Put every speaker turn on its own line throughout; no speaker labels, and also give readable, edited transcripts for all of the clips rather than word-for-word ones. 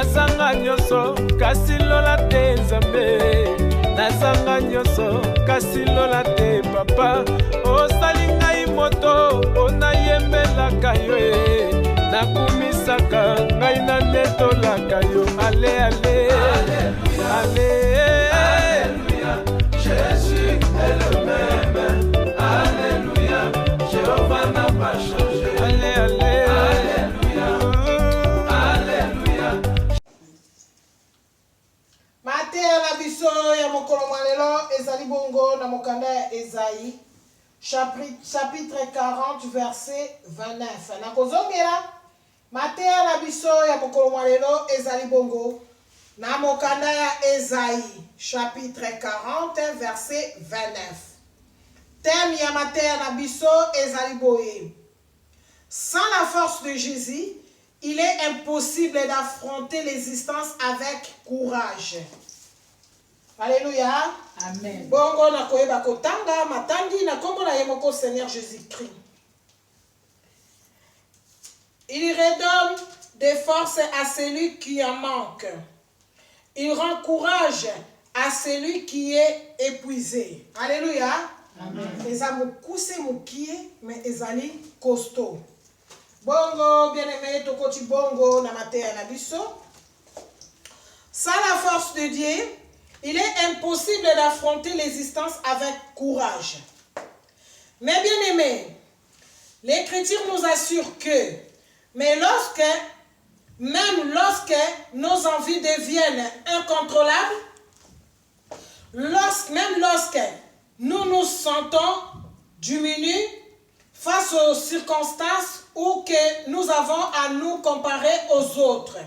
Nazanga nyoso kasi lola te Nzambe. Nazanga nyoso kasi lola te papa. Osali ngai moto ona yembelaka yo e. Nakumisaka ngai na netolaka yo. Ale ale ale. Alléluia, Jésus est le même. Alléluia, Jéhovah n'a pas changé. Allez, allez. Alléluia, Alléluia.
Matthieu na biso ya mokolo malelo ezali bongo na mokanda ya Esaïe chapitre 40 verset 29. Nakozongela Matthieu na biso ya mokolo malelo ezali bongo na mokanda ya Esaïe chapitre 40 verset 29. Thème ya Matthieu na biso ezali boye. Sans la force de Jésus, il est impossible d'affronter l'existence avec courage. Alléluia.
Amen.
Bongo na koyeba kotanga matandi na kombo na yemoko Seigneur Jésus-Christ. Il redonne des forces à celui qui en manque. Il rend courage à celui qui est épuisé. Alléluia.
Amen.
Eza mokuse mokie mais ezali costaud. Bongo bien-aimé tokoti bongo na mateya na biso. Sans la force de Dieu, il est impossible d'affronter l'existence avec courage. Mais bien-aimé, l'Écriture nous assure que même lorsque nos envies deviennent incontrôlables, même lorsque nous nous sentons diminués face aux circonstances ou que nous avons à nous comparer aux autres,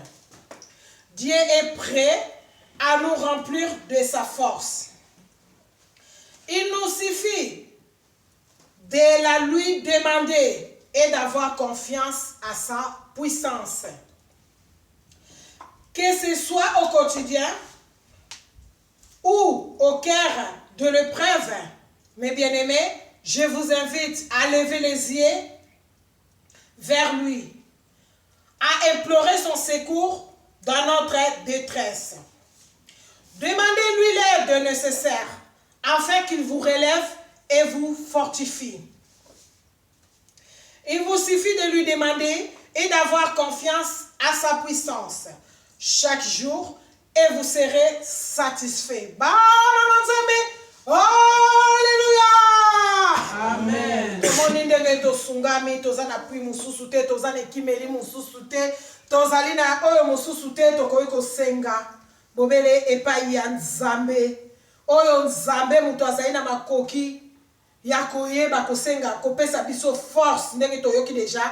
Dieu est prêt à nous remplir de sa force. Il nous suffit de la lui demander et d'avoir confiance à sa puissance. Que ce soit au quotidien ou au cœur de l'épreuve, mes bien-aimés, je vous invite à lever les yeux vers lui, à implorer son secours dans notre détresse. Demandez-lui l'aide nécessaire afin qu'il vous relève et vous fortifie. Il vous suffit de lui demander et d'avoir confiance à sa puissance chaque jour et vous serez satisfait. Alléluia!
Amen.
Moni ndenge tosungami tozana pui mususu te tozana ekimeli mususu te tozali na oyo mususu te tokoki kosenga bobele epai ya Nzambe oyo Nzambe mutu azali na makoki ya koyeba kosenga kopesa biso force ndenge toyoki deja.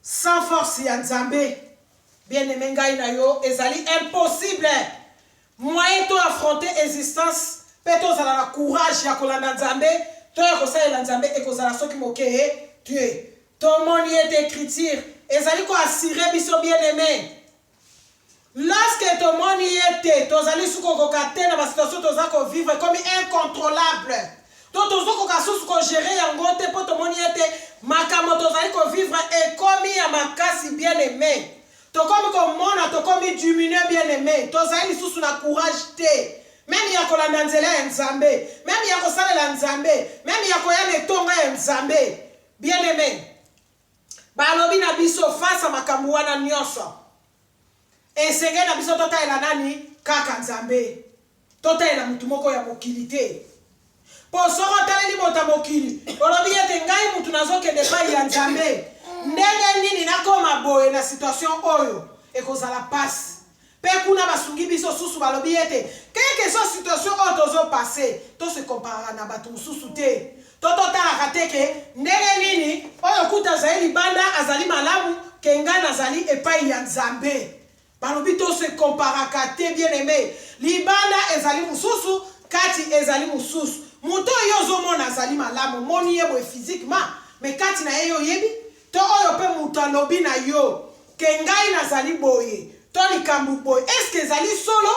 Sans force ya Nzambe bien-aimé ngai na yo ezali impossible moyen to affronter existence pe tozala na courage ya kolanda Nzambe to ya kosalela Nzambe ekozala soki moke tu tomoni ete écriture ezali ko assurer biso bien-aimé. Lorsque tomoni ete tozali suko kokate na ba situation tozako vivre comme incontrôlable to tozoko kasusu ko gérer yango te po tomoni ete makambo tozali ko vivre et comme ya makasi bien-aimé to comme komona to comme diminuer bien-aimé tozali susu na courage te. Même ya kolanda nzela ya Nzambe, même ya kosalela Nzambe, même ya koya netonga ya Nzambe. Bien-aimé, balobi na biso face à makambo wana nyonso. Esenge na biso totaela nani kaka Nzambe. Totaela mutu moko ya mokili te. Po soko taleli mota mokili, olobi ete ngai mutu nazokende epai ya Nzambe. Ndenge nini nakoma boye na situation oyo ekozala pasi. Pe kuna basungi biso susu balobi ete quelque soit situation oyo tozo passer to se comparera na bato mususu te to totalaka te ke ndenge nini oyo kuta azali libanda azali malamu ke ngai nazali epai ya Nzambe balobi to se comparaka te bien-aimé libanda ezali mususu kati ezali mususu muto oyo ozomona azali malamu moni ye boye physiquement mais kati na ye yo yebi to oyo pe muto alobi na yo ke ngai nazali boye Tony Kambuboy, est-ce que Zali solo?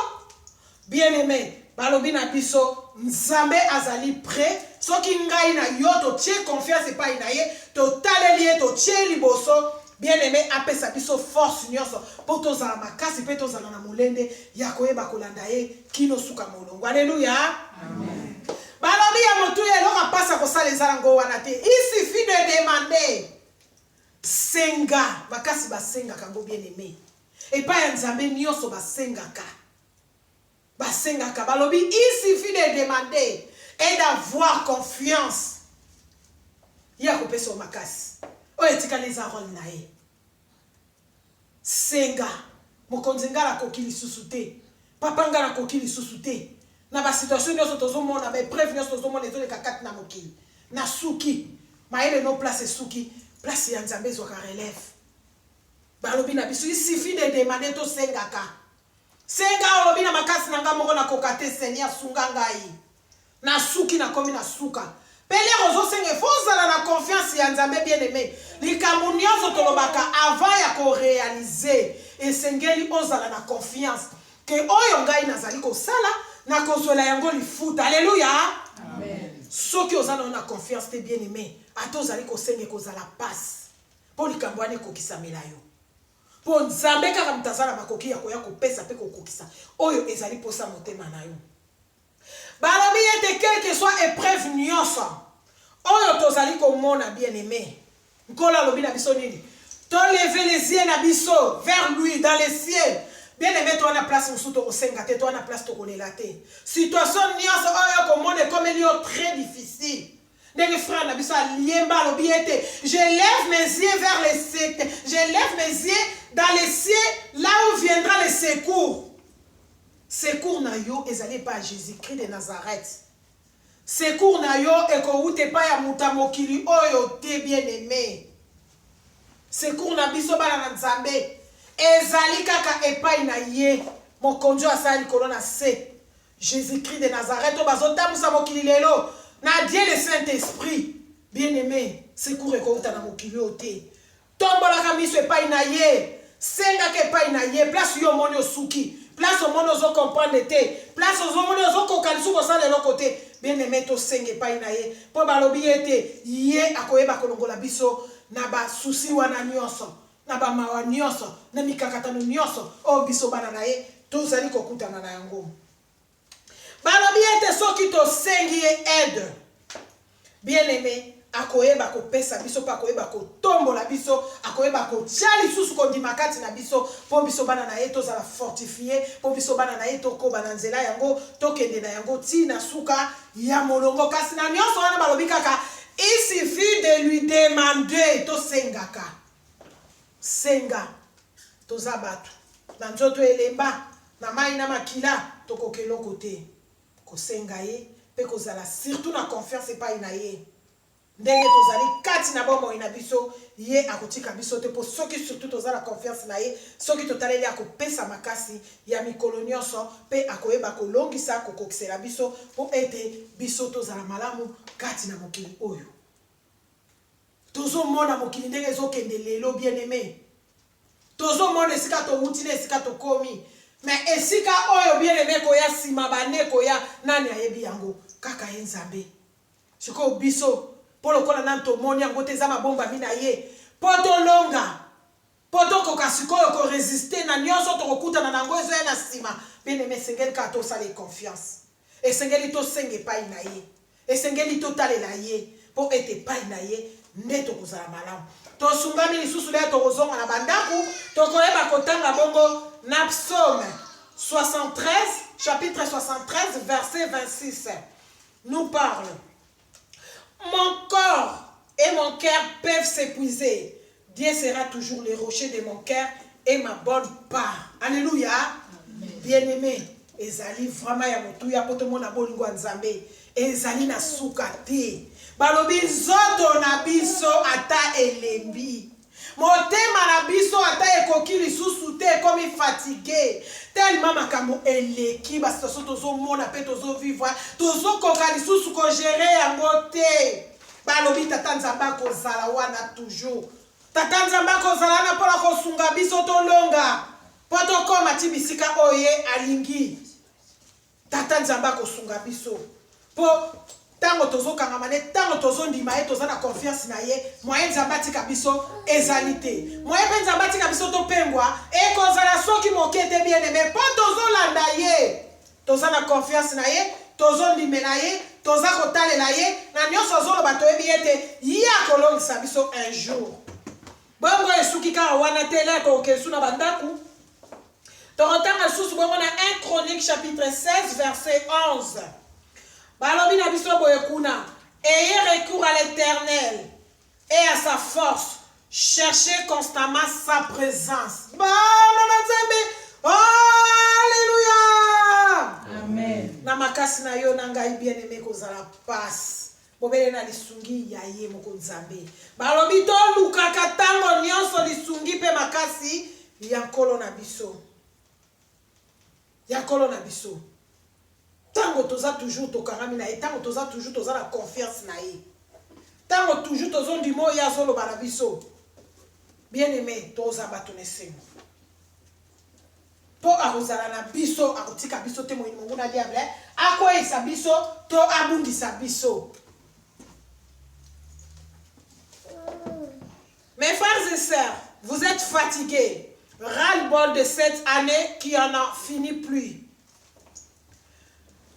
Bien-aimé, balobi na biso, Nzambe azali prêt, so ki ngai na yo to tie confiance epai na ye, to taleli to tie liboso, bien-aimé apesa biso force nyonso po tozala makasi pe tozala na molende ya koyeba kolanda ye kino suka molongo. Alléluia. Amen. Balobi ya motu eloko pasa kosala ezala ngo wana te. Il suffit de demander. Senga bakasi basenga kango bien-aimé. Et pas ya nzambe nyonso basengaka. Basengaka balobi il suffit de demander et d'avoir confiance. Ya kopesa makasi. Oye tikali za rôle na ye. Senga mokonzi ngala kokili susute. Papa ngala kokili susute. Na ba situation nyonso tozomona ba épreuve nyonso tozomona ezoleka kati na mokili. Na suki. Maele no place suki. Place ya nzambe zo ka relève. Balobi na biso il suffit de demander to sengaka. Senga olobi na makasi na nga moko na kokate Seigneur sunga ngai. Na suki na komi na suka. Pele ozo senge fozala na confiance ya nzambe bien-aimé. Likambo nyonso tolobaka avant ya ko réaliser et sengeli ozala na confiance que oyo ngai nazali ko sala na kozola yango lifuta. Alléluia. Amen. Soki ozala na confiance te bien-aimé, atozali ko senge kozala passe. Po likambo ane kokisamela yo. Po nzambe kaka mutazala makoki ya koya kopesa pe kokokisa. Oyo ezali posa motema na yo. Balobi ete quel que soit épreuve nyonso oyo tozali komona bien-aimé nkola lobi na biso nini to lever les yeux na biso vers lui dans les cieux bien-aimé to na place musu to kosenga te to na place to kolela te situation nyonso oyo komona comme elio très difficile ndenge frère na biso aliemba lobi ete je lève mes yeux vers les cieux, je lève mes yeux dans les cieux là où viendra le secours. Secours na yo ezali pa Jésus-Christ de Nazareth. Secours na yo ekoute pa ya muta mokili oyo te bien-aimé. Secours na biso bana na nzambe ezali kaka epai na ye mokonjo asali kolona se Jésus-Christ de Nazareth o bazotamusa mokili lelo na Dieu le Saint-Esprit bien-aimé. Secours ekouta na mokili oyo te. Tombolaka miso epai na ye senga ke epai na ye place yo moni osuki. Place au monde aux comprendre te. Place au monde aux kokalisu ko sala le côté. Bien-aimé to senge pa inaye. Po balobi ete ye akoyeba kolongola biso na ba susi wana nyonso. Na ba mawa nyonso, na mikakatano nyonso. O biso bana na ye to zali kokutana na yango. Balobi ete soki to sengi aide. Bien-aimé akoyeba ko pesa biso pa akoyeba ko tombola biso akoyeba ko tchali susu ko dimakati na biso po biso bana na ye to za la fortifier po biso bana na ye to ko bana nzela yango to kende na yango ti na suka ya molongo kasi na nyonso wana balobi kaka il suffit de lui demander to sengaka senga to za batu na nzoto elemba na mai na makila to ko keloko te ko senga ye pe ko za la surtout na confiance pa ina ye. Ndenge tozali kati na bomo ina biso ye akotika biso te po soki surtout tozala confiance na ye soki totaleli akopesa makasi ya mikolo nyonso pe akoyeba kolongisa kokokisela biso po ete biso tozala malamu kati na mokili oyo tozomona mokili ndenge ezokende lelo bien-aimé tozomona esika towuti na esika tokomi mais esika oyo bien-aimé koya nsima bane koya nani ayebi yango kaka ye nzambe sikoyo biso pour le kola nanto moni yango te za mabomba mina ye poto longa poto kokasiko ko résister na nyonso to kokuta na nango ezo ya na sima bien-aimé sengeli ka to sala confiance et sengeli to senge pai na ye et sengeli to talela ye pour ete pai na ye neto kozala malamu to sungami lisusu le to kozonga na bandaku to koyeba kotanga bongo na psaume 73 chapitre 73 verset 26 nous parle. Mon corps et mon cœur peuvent s'épuiser. Dieu sera toujours le rocher de mon cœur et ma bonne part. Alléluia. Bien-aimé, ezali vraiment ya motu ya poto mona bolingo nzambe. Ezali na sukate. Balobi zoto na biso ata elembi. Motema na biso ata ekoki lisusu te comme fatigué. Tellement makambo eleki ba situation tozo mona pe tozo vivre tozo koka lisusu ko gérer yango te. Balobi tata nzamba ko zala wana toujours. Tata nzamba ko zala na pola ko sunga biso to longa. Poto koma tibisika oye alingi. Tata nzamba ko sunga biso. Po tango tozo kangamane tango tozo ndima ye toza na confiance na ye moyen nzambe atika biso ezali te moyen mpe nzambe atika biso topengwa ekozala soki moke te bien aimé mpo tozolanda ye toza na confiance na ye tozo ndime na ye toza kotalela ye na nyonso azoloba toyebi ete ye akolongisa biso un jour bongo esuki kaka wana te ele tokesu na bandaku tokotanga lisusu bongo na 1 Chronique chapitre 16 verset 11 balobi na biso boye kuna ayez recours à l'Éternel et à sa force cherchez constamment sa présence. Alléluia. Amen. Na makasi na yo na ngai bien aimé kozala passe bobele na lisungi ya ye moko nzambe balobi to lukaka tango nyonso lisungi pe makasi ya nkolo na biso tango toza toujours tokarami na ye tango toza toujours toza na confiance na ye tango toujours tozo ndimo ya azoloba na biso bien aimé toza bato na esengo po akozala na biso akotika biso te moyini mongo na diable akoyesa biso to abundisa biso. Mes frères et sœurs, vous êtes fatigués, ras-le-bol de cette année qui en a fini plus.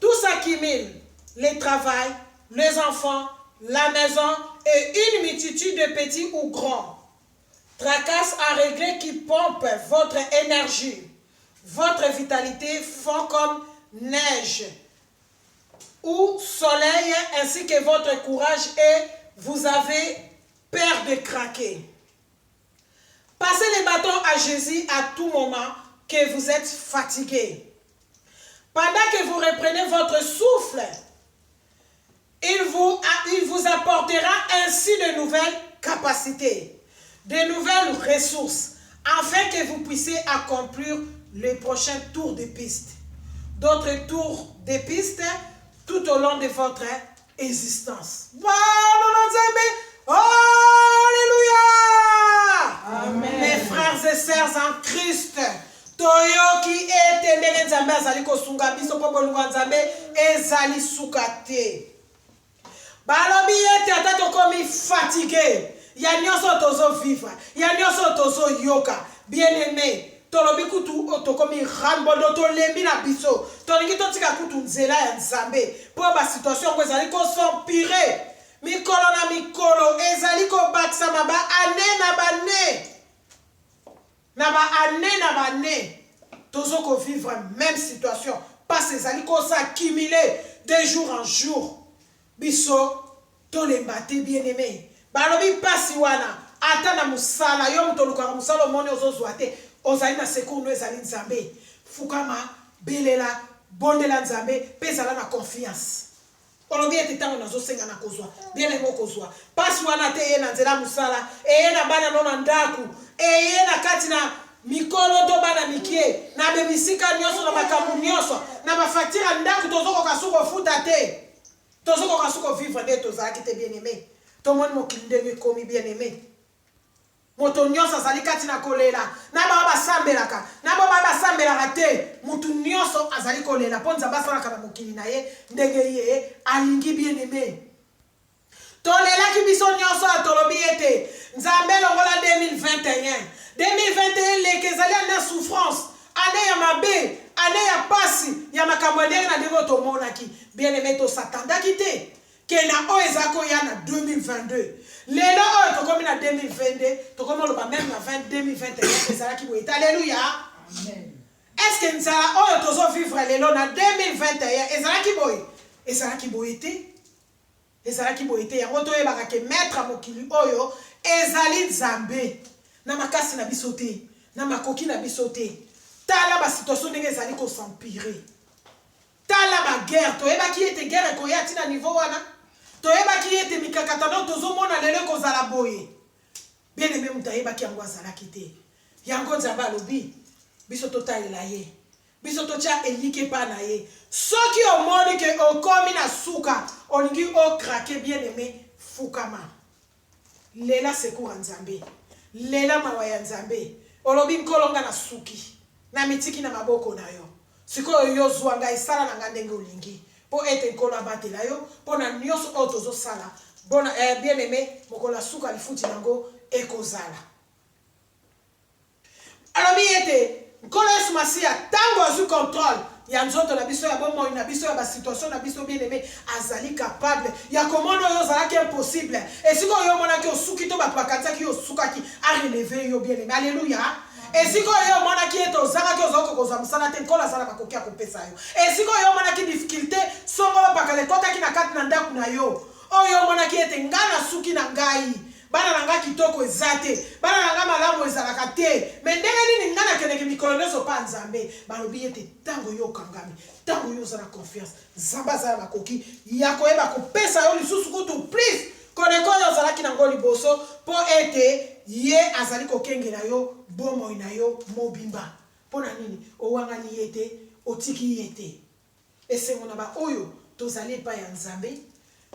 Tout s'accumule, les travails, les enfants, la maison et une multitude de petits ou grands tracasses à régler qui pompent votre énergie. Votre vitalité fond comme neige ou soleil ainsi que votre courage et vous avez peur de craquer. Passez les bâtons à Jésus à tout moment que vous êtes fatigué. Pendant que vous reprenez votre souffle, il vous apportera ainsi de nouvelles capacités, de nouvelles ressources, afin que vous puissiez accomplir le prochain tour de piste. D'autres tours de piste tout au long de votre existence. Alléluia! Amen. Mes frères et sœurs en Christ, toyoki ete ndenge nzambe azali kosunga biso po bolunga nzambe ezali suka te. Balobi ete ata tokomi fatigué, ya nyonso tozo vivre, ya nyonso tozo yoka. Bien aimé, tolobi kutu tokomi rambondo tolembi na biso. Tolingi totika kutu nzela ya nzambe po ba situation ko ezali ko s'empirer. Mikolo na mikolo ezali ko bakisama ba ane na bane. Na ba ane tozo ko vivre même situation parce ezali ko s'accumuler de jour en jour. Biso to lembate bien aimé. Balobi pasi wana ata na musala yo mtoluka musala moni ozozwa te ozali na secours no ezali nzambe. Fukama belela bondela nzambe pezala na confiance. Olobi ete tango nazo senga na kozwa bien aimé kozwa pasi wana te ye na nzela musala eye na bana no na ndaku eye na kati na mikolo to bana mikie na bebisika nyonso na makambu nyonso na bafaktira ndaku tozoko kasuko futa te tozoko kasuko vivre nde tozalaki te bien aimé tomoni mokili ndenge komi bien aimé moto nyonso azali kati na kolela na bao basambelaka na bao basambelaka te mutu nyonso azali kolela mpo nzambe asalaka na mokili na ye ndenge ye alingi bien aimé tolelaki biso nyonso atolobi ete nzambe longola 2021 leke ezali ane ya souffrance ane ya mabe ane ya pasi ya makambo ndenge na ndenge tomonaki bien aimé tosatandaki te ke na oyo ezali koya na 2022 lelo oyo tokomi na 2022 tokomi oloba même na 2021 ezalaki boye. Alléluia. Amen. Est-ce que nzala oyo tozo vivre lelo na 2021 ezalaki boye? Ezalaki boye te. Ezalaki boye te. Yango toyebaka ke maître mokili oyo ezali nzambe na makasi na biso te na makoki na biso te. Tala ba situation ndenge ezali ko s'empirer. Tala ba guerre toyebaki ete guerre ekoya tina niveau wana. Toyebaki ete mikakatano tozomona lelo kozala boye. Bien aimé mutayebaki yango azalaki te. Yango nzambe alobi biso totalela ye. Biso totia elike pa na ye. Soki omoni ke okomi na suka olingi o craquer bien aimé fukama. Lela secours nzambe. Lela mawa ya nzambe. Olobi nkolonga na suki. Na mitiki na maboko na yo. Sikoyo yo zwanga isala na ndenge olingi. pour être collaborateur yo pour na nyonso otozo sala bon bien aimé mokola suka lifuti nango ekozala alors biete nkolo Yesu Masia tango azu contrôle ya nzoto na biso ya bomo na biso ya ba situation na biso bien aimé azali capable ya komona yo zala ki impossible et siko yo mona ki osuki to bato bakataki yo sukaki a relever yo bien aimé alléluia. Et si yo mona ki eto zanga ki ozoko kozwa musala te nkola sala bakoki akopesa yo. Et si yo mona ki difficulté songolo pakale kota ki na kati na ndaku na yo. Oyo mona ki ete ngana suki na ngai. Bana nanga kitoko ezate. Bana nanga malamu ezalaka te. Mais ndenge nini ngana keneke mikolo nyonso pa Nzambe. Balobi ete tango yo kangami. Tango yo zala confiance. Zamba zala bakoki. Ya koyeba kopesa yo lisusu kutu please. Koneko yo zala ki nango liboso po ete ye azali kokengela yo bomo na yo mobimba pona nini owangani yete otiki yete esengo na ba oyo tozali pa ya Nzambe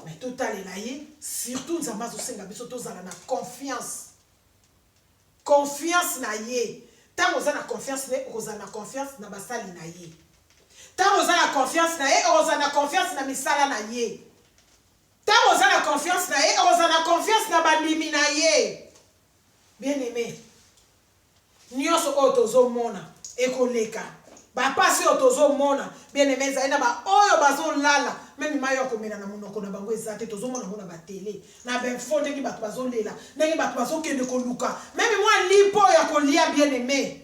mais totalela ye surtout Nzambe azosenga biso tozala na confiance na ye tango ozala na confiance ne okozala na confiance na basali na ye tango ozala na confiance na ye okozala na confiance na misala na ye tango ozala na confiance na ye okozala na confiance na bandimi na ye. Bien aimé, nyonso otozo mona ekoleka ba pasi otozo mona bien aimé zaina ba oyo bazo lala même mayo komena na munoko na bango ezate tozo mona mona ba télé na ben fonde ki bato bazo lela ndenge bato bazo kende koluka même moi lipo ya kolia bien aimé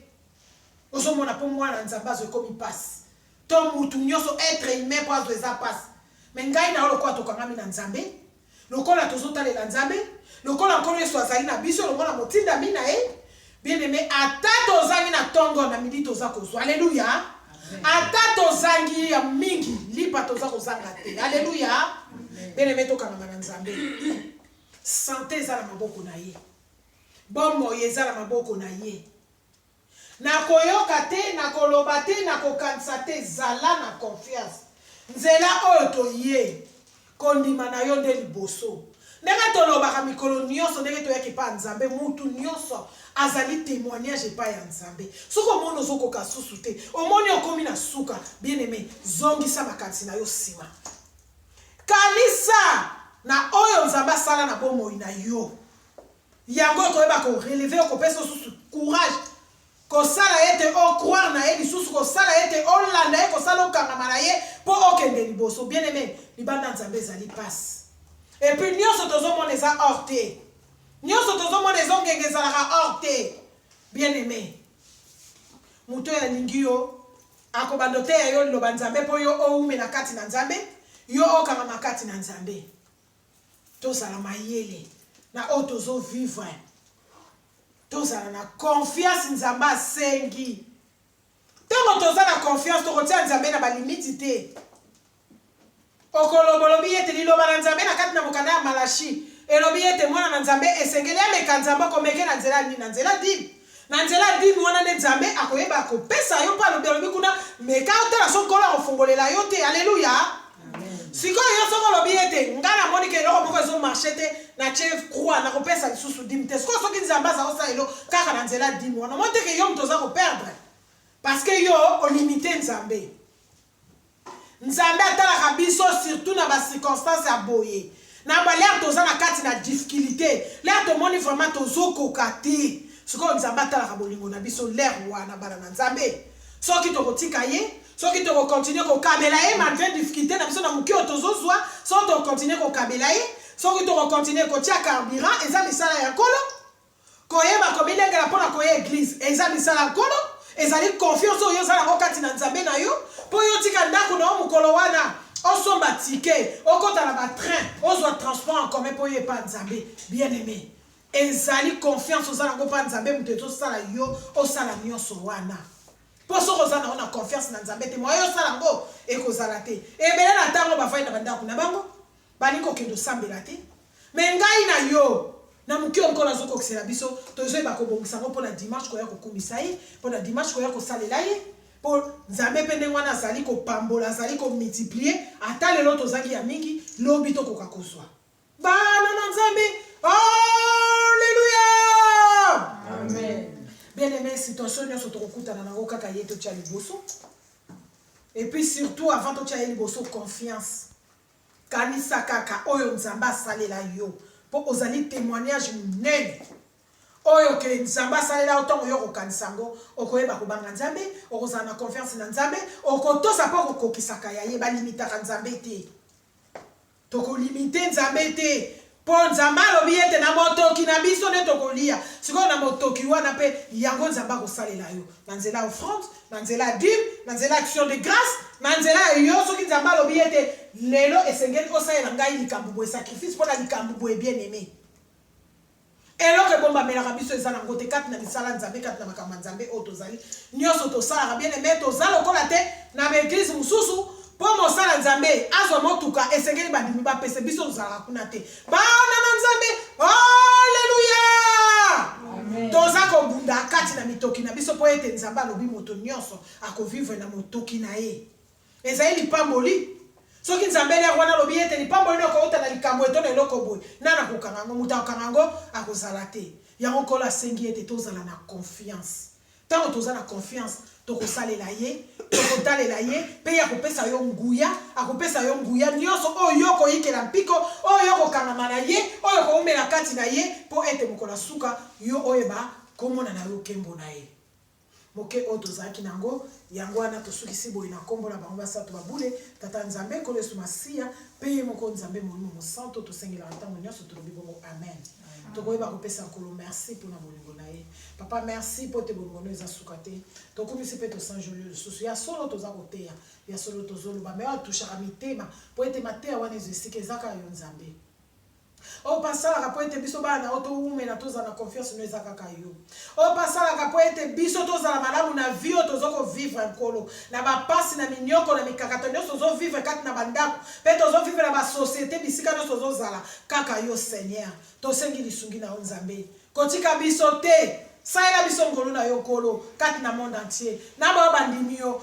ozo mona po mwana Nzambe azo komi passe to mutu nyonso être humain po azo eza passe mais ngai na lokwa tokangami na Nzambe lokola tozo talela Nzambe lokola nkolo Yesu azali na biso lokola motinda mina bien aimé ata tozangi na tongo na midi toza kozwa alléluia ata tozangi ya mingi lipa toza kozanga te alléluia bien aimé tokangama na Nzambe santé eza na maboko na ye bomo eza na maboko na ye na koyoka te na koloba te na kokanisa te zala na confiance nzela oyo toye kondima na yo nde liboso ndenge tolobaka mikolo nyonso ndenge toyaki pa Nzambe mutu nyonso azali témoignage pa ya Nzambe soki omoni ozokoka susu te omoni okomi na suka bien aimé zongisa makanisi na yo nsima kanisa na oyo Nzambe asala na bomoi na yo yango koyeba koreleve okopesa susu courage kosala ete ocroire na ye lisusu kosala ete olanda ye kosala okangama na ye mpo okende liboso bien aimé libanda Nzambe ezali pasi. Et puis nyonso tozomona eza hors te nyonso tozomona ezongenge ezalaka hors te bien aimé moto ya lingi yo akobando te ya yo liloba Nzambe mpo yo oume na kati na Nzambe yo okangama kati na Nzambe tozala mayele na oyo tozovivre tozala na confiance Nzambe asengi ntango toza na confiance tokotia Nzambe na balimiti te okolobolobi ete liloba na Nzambe na kati na mokanda ya Malachi elobi ete mwana na Nzambe esengeli ameka Nzambe akomeke na nzela nini na nzela dimi na nzela dimi wana nde Nzambe akoyeba akopesa yo mpa alobi kuna meka otala so nkolo akofongolela yo te alléluia sikoyo yo soko olobi ete nga namoni ke eloko moko ezomarche te na tie croix nakopesa lisusu dimi te sikoyo soki Nzambe aza kosala elo kaka na nzela dimi wana omoni te ke yo moto oza koperdre parce que yo olimite Nzambe Nzambe atalaka biso surtout na ba circonstance ya boye na ba l'air toza na kati na difficulté l'air to moni vraiment tozokoka te siko Nzambe atalaka bolingo na biso l'air wana bana na Nzambe soki tokotika ye soki tokokontinue kokabela ye malgré difficulté na biso na mokio tozozwa soki tokokontinue kokabela ye soki tokokontinue kotia carburant eza misala ya nkolo koyeba komilengela mpona koya église eza misala ya nkolo ezali confiance oyo ozala yango kati na Nzambe na yo mpo yo tika ndako na yo mokolo wana osomba tike okota na batrain ozwa transport en commun mpo yo epa Nzambe bien aimé ezali confiance ozala yango mpa Nzambe moto ezosala yo osala nyonso wana mpo soki oza nango na confiance na Nzambe te moyo osala yango ekozala te ebele na ntango bafai na bandako na bango bani kokende osambela te me ngai na yo na mokio nkolo azokokisela biso tozoyeba kobongisa yango mpona dimanche koya kokumisa ye mpona dimanche koya kosalela ye mpo Nzambe mpe ndenge wana azali kopambola azali komultiplie ata lelo tozangi ya mingi lobi tokoka kozwa bana na Nzambe alleluya amen bien aimé situation nyonso tokokutana nango kaka ye totia liboso Et puis surtout, avant de tu as une confiance. Kanisa kaka, oyo nzamba salela yo. Pour ozali témoignage munene. Oyo ke nzamba salela autant yo okanisango, okoyeba kobanga nzambe, okozana confiance na nzambe, okotosa po kokokisaka ya ye ba limitaka nzambe te. Toko limiter nzambe te. Po nzamba lobi ete na motoki na biso ne tokolia. Siko na motoki wana pe yango nzamba kosalela yo. Na nzela offrande, na nzela dîme, na nzela action de grâce, na nzela yo soki nzamba lobi ete lelo esengeli osalela ngai likambo boye sacrifice pour la likambo boye bien aimé. Eloko bomba melaka biso eza na ngote kati na misala nzambe kati na makambo nzambe o tozali nyonso tosalaka bien aimé tozala lokola te na église mususu po mosala nzambe azwa motuka esengeli bandimi bapese biso tozalaka kuna te bana na nzambe alleluya toza kobunda kati na mitoki na biso po ete nzambe alobi moto nyonso akovivre na motoki na ye ezali lipamboli soki nzambe ya wana lobi ete lipamboli nokouta na likambo eto na eloko boye nana kokangango muta kokangango akozala te yango kola asengi ete tozala na confiance ntango toza na confiance tokosalela ye tokotalela ye mpe akopesa yo nguya akopesa yo nguya nyonso oyo koyikela mpiko oyo kokangama na ye oyo koumela kati na ye mpo ete mokola suka yo oyeba komona na yo kembo na ye moke oyo tozalaki nango yango wana tosukisi boye na nkombo na bango basato babule tata nzambe nkolo yesu masiya mpe ye moko nzambe molimo mosanto tosengelaka ntango nyonso tolobi bongo amen tokoyeba kopesa nkolo merci mpona bolingo na ye papa merci mpo te bolingo no eza suka te tokumisi mpe tosanjoli lisusu ya solo toza koteya ya solo tozoloba me oyo atushaka mitema mpo ete mateya wana ezo esika ezaka yo nzambe o pasalaka po ete biso bana o toumela tozala na confiance no eza kaka yo o pasalaka po ete biso tozala malamu na vie oyo tozokovivre nkolo na bapasi na minyoko na mikakato nyonso tozovivre kati na bandako mpe tozovivre na basosiete bisika nyonso tozozala kaka yo seigneur tosengi lisungi na yo nzambe kotika biso te saela biso ngolo na yo kolo kati na monde entier nabo bandimi yo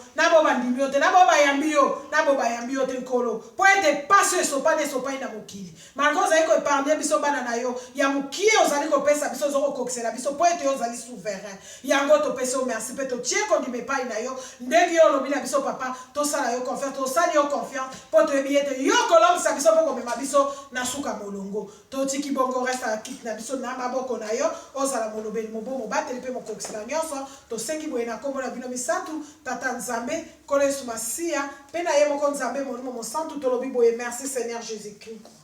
te nabo bayambi yo te nkolo po ete paso esopani na mokili malgré ozali koepargne biso bana na yo ya mokie ozali kopesa biso ozokokokisela biso po ete yo ozali souverain yango topesi yo merci mpe totie kondima epai na yo ndenge yo olobi na biso papa tosala yo confiance tosali yo confiance mpo toyebi ete yo kolongisa biso mpo komema biso na suka molongo totiki bongo resta kiti na biso na maboko na yo ozala molobeli mobomo bateli mpe mokokisela nyonso tosengi boye na nkombo na bino misantu tata nzambe nkolo yesu masiya mpe na ye moko nzambe molimo mosantu tolobi boye merci seigneur jésus christ.